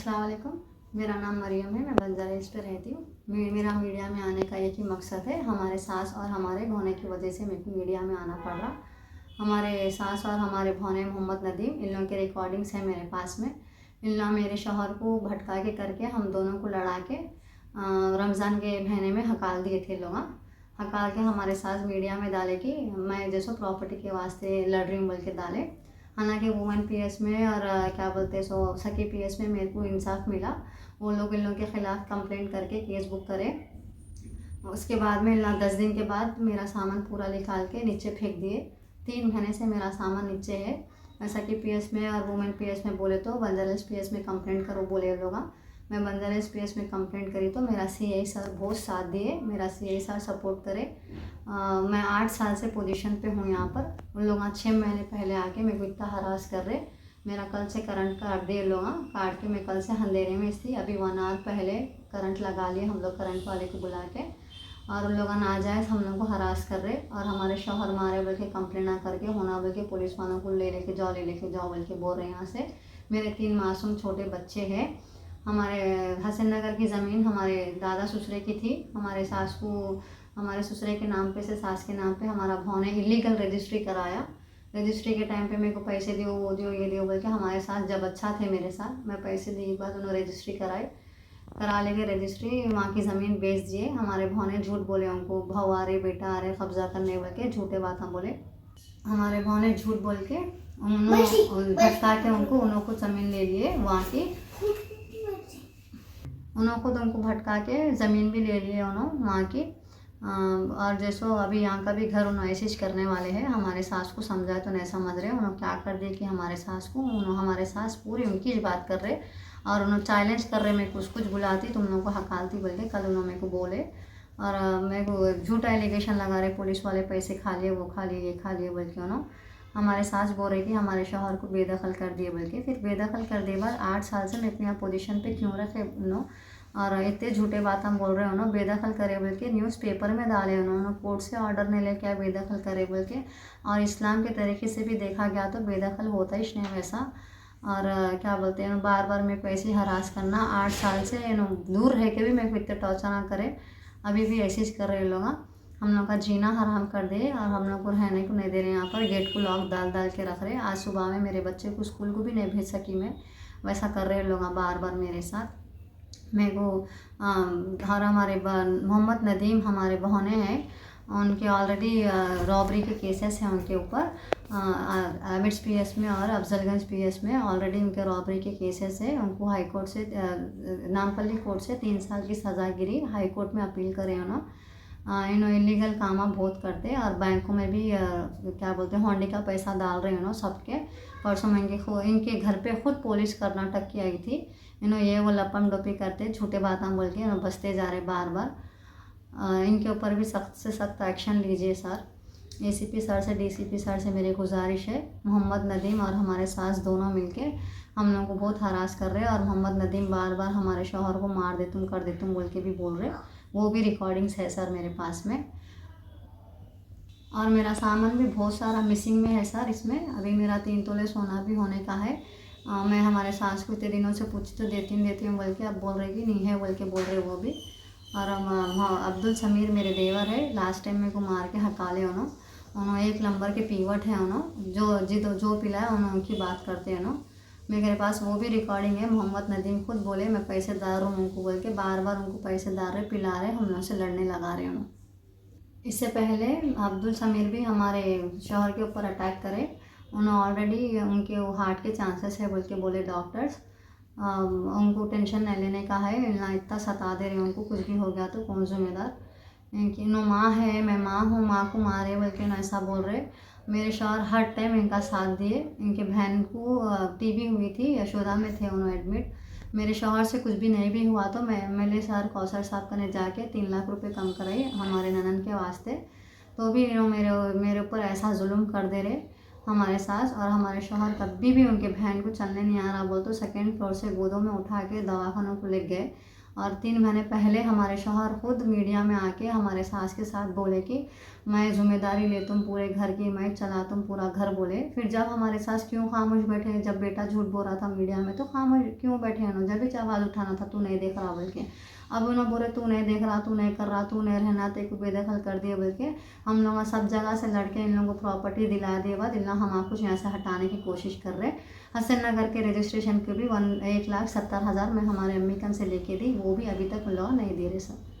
अस्सलाम वालेकुम। मेरा नाम मरियम है, मैं बंजारा हिल्स पे रहती हूँ। मेरा मीडिया में आने का एक ही मकसद है, हमारे सास और हमारे भोने की वजह से मेरे को मीडिया में आना पड़ रहा। हमारे सास और हमारे भोने मोहम्मद नदीम, इन लोगों के रिकॉर्डिंग्स हैं मेरे पास में। इन लोग मेरे शौहर को भटका के करके हम दोनों को लड़ा के रमज़ान के महीने में हकाल दिए थे लोग। हकाल के हमारे सास मीडिया में डाले कि मैं जैसो प्रॉपर्टी के वास्ते लड़ रही हूँ बोल के डाले। हालांकि वुमेन पीएस में और क्या बोलते सो सखी पीएस में मेरे को इंसाफ मिला। वो लोग इन लोगों के ख़िलाफ़ कंप्लेंट करके केस बुक करे। उसके बाद में 10 दिन के बाद मेरा सामान पूरा निकाल के नीचे फेंक दिए। 3 महीने से मेरा सामान नीचे है। सखी पीएस में और वुमेन पीएस में बोले तो बंजारा हिल्स पीएस में कंप्लेंट करो बोले लोग। मैं बंजारा हिल्स पीएस में कंप्लेंट करी तो मेरा सीआई सर बहुत साथ दिए, मेरा सीआई सर सपोर्ट करे। मैं 8 साल से पोजीशन पे हूँ यहाँ पर। उन लोग 6 महीने पहले आके मेरे को इतना हरास कर रहे। मेरा कल से करंट काट दिए लोग। काट के मैं कल से अंधेरे में थी। अभी 1 आवर पहले करंट लगा लिए हम लोग करंट वाले को बुला के। और उन लोग नाजायज़ हम लोग को हरास कर रहे और हमारे शौहर मारे बोल के कंप्लेंट ना करके होना बोल के पुलिस वालों को ले लेके जाओ बोल के बोल रहे हैं यहाँ से। मेरे 3 मासूम छोटे बच्चे हैं। हमारे हसन नगर की ज़मीन हमारे दादा ससुरे की थी। हमारे सास को हमारे ससुरे के नाम पे से सास के नाम पे हमारा भाव ने इलीगल रजिस्ट्री कराया। रजिस्ट्री के टाइम पे मेरे को पैसे दियो वो दियो ये दियो बोल के हमारे साथ जब अच्छा थे मेरे साथ, मैं पैसे दी बाद उन्होंने रजिस्ट्री करा लेके रजिस्ट्री वहाँ की ज़मीन बेच दिए। हमारे भाव ने झूठ बोले, उनको भाव आ रहे बेटा आ रहे कब्जा करने बोल के झूठे बात हम बोले। हमारे भाव ने झूठ बोल के उन्होंने भटका के उनको ज़मीन ले लिए वहाँ की। उनको भटका के ज़मीन भी ले लिए उन्होंने वहाँ की। और जैसो अभी यहाँ का भी घर उन्होंने ऐसे करने वाले हैं। हमारे सास को समझाए तो नहीं समझ रहे। उन्होंने क्या कर दिया कि हमारे सास को हमारे सास पूरी उनकी ही बात कर रहे और उन्होंने चैलेंज कर रहे। मैं कुछ बुलाती तुम लोगों को हकालती बोल के कल उन्होंने मेरे को बोले। और मेरे को झूठा एलिगेशन लगा रहे पुलिस वाले, पैसे खा लिए वो खा लिए ये खा लिए बोल के उन्होंने। हमारे सास बोल रही थी हमारे शौहर को बेदखल कर दिए बोल के। फिर बेदखल कर दिए बाद 8 साल से मैं अपनी पोजीशन पे क्यों रखे उन्होंने। और इतने झूठे बात हम बोल रहे हैं उन्होंने बेदखल करे बोल के न्यूज़पेपर में डाले उन्होंने। कोर्ट से ऑर्डर नहीं लेके आए बेदखल करे बोल के। और इस्लाम के तरीके से भी देखा गया तो बेदखल होता ही नहीं वैसा। और क्या बोलते हैं बार बार मेरे को ऐसे हरास करना 8 साल से दूर रह के भी मेरे को इतने टॉर्चर ना करे। अभी भी ऐसे ही कर रहे लोग। हम लोग का जीना हराम कर दे और हम लोग को रहने को नहीं दे रहे। यहाँ पर गेट को लॉक डाल के रख रहे। आज सुबह में मेरे बच्चे को स्कूल को भी नहीं भेज सकी मैं, वैसा कर रहे लोग बार बार मेरे साथ। मेरे को और हमारे मोहम्मद नदीम हमारे बहने हैं, उनके ऑलरेडी रॉबरी के केसेस हैं उनके ऊपर। एमिट्स पीएस में और अफजलगंज पीएस में ऑलरेडी उनके रॉबरी के केसेस है। उनको हाई कोर्ट से नामपल्ली कोर्ट से 3 साल की सज़ा गिरी। हाई कोर्ट में अपील करे उन्होंने। इन्होंने इलीगल काम बहुत करते और बैंकों में भी क्या बोलते हैं होंडी का पैसा डाल रहे हैं सबके। परसों में इनके घर पे खुद पुलिस कर्नाटक की आई थी। इन्होंने ये वो लपम डोपी करते झूठे बातें बोल के इन्होंने बसते जा रहे बार बार। इनके ऊपर भी सख्त से सख्त एक्शन लीजिए सर। एसीपी सर से डीसीपी सर से मेरी गुजारिश है। मोहम्मद नदीम और हमारे सास दोनों मिलके हम लोगों को बहुत हरास कर रहे हैं। और मोहम्मद नदीम बार बार हमारे शौहर को मार दे तुम कर दे तुम बोल के भी बोल रहे। वो भी रिकॉर्डिंग्स है सर मेरे पास में। और मेरा सामान भी बहुत सारा मिसिंग में है सर। इसमें अभी मेरा 3 तोले सोना भी होने का है। मैं हमारे सास को इतने दिनों से पूछी तो देती हूँ बोल के, अब बोल रहे कि नहीं है बोल के बोल रहे वो भी। और अब्दुल समीर मेरे देवर है, लास्ट टाइम मेरे को मार के हकाले उन्होंने 1 नंबर के पीवट है उन्होंने। जो पिलाए उन्होंने उनकी बात करते हैं मेरे पास वो भी रिकॉर्डिंग है। मोहम्मद नदीम खुद बोले मैं पैसेदार हूँ उनको बोल के बार बार उनको पैसेदार रहे पिला रहे हम लोग से लड़ने लगा रहे उन्होंने। इससे पहले अब्दुल समीर भी हमारे शौहर के ऊपर अटैक करे। उन्होंने ऑलरेडी उनके हार्ट के चांसेस है बोल के बोले डॉक्टर्स। उनको टेंशन नहीं लेने का है, ना इतना सता दे रहे उनको कुछ भी हो गया तो कौन जिम्मेदार। इनकी नो माँ है मैं माँ हूँ, माँ को मारे बोल के ना ऐसा बोल रहे। मेरे शौहर हर टाइम इनका साथ दिए। इनके बहन को टीबी हुई थी, यशोदा में थे उन्होंने एडमिट। मेरे शौहर से कुछ भी नहीं भी हुआ तो मैं एमएलए सर कौसर साहब का ने जाके 3 लाख रुपए कम कराई हमारे ननन के वास्ते। तो भी मेरे ऊपर ऐसा जुल्म कर दे रहे हमारे सास। और हमारे शौहर कभी भी उनके बहन को चलने नहीं आ रहा बोल तो 2nd फ्लोर से गोदों में उठा के दवाखानों को ले गए। और 3 महीने पहले हमारे शौहर खुद मीडिया में आके हमारे सास के साथ बोले कि मैं जिम्मेदारी लेता हूँ पूरे घर की, मैं चलाता हूँ पूरा घर बोले। फिर जब हमारे सास क्यों खामोश बैठे, जब बेटा झूठ बोल रहा था मीडिया में तो खामोश क्यों बैठे हैं, जब भी आवाज़ उठाना था तू नहीं देख रहा बोल के। अब उन्होंने बोले तू नहीं देख रहा, तू नहीं कर रहा, तू नहीं रहना, तेरे को बेदखल कर दिए बोल के हम लोग सब जगह से लड़के इन लोगों को प्रॉपर्टी दिला दिए बाद दिला हम आपको यहाँ से हटाने की कोशिश कर रहे। हसन नगर के रजिस्ट्रेशन के भी 1,70,000 मैं हमारे अम्मी कन से लेके दी, वो भी अभी तक लॉ नहीं दे रहे सर।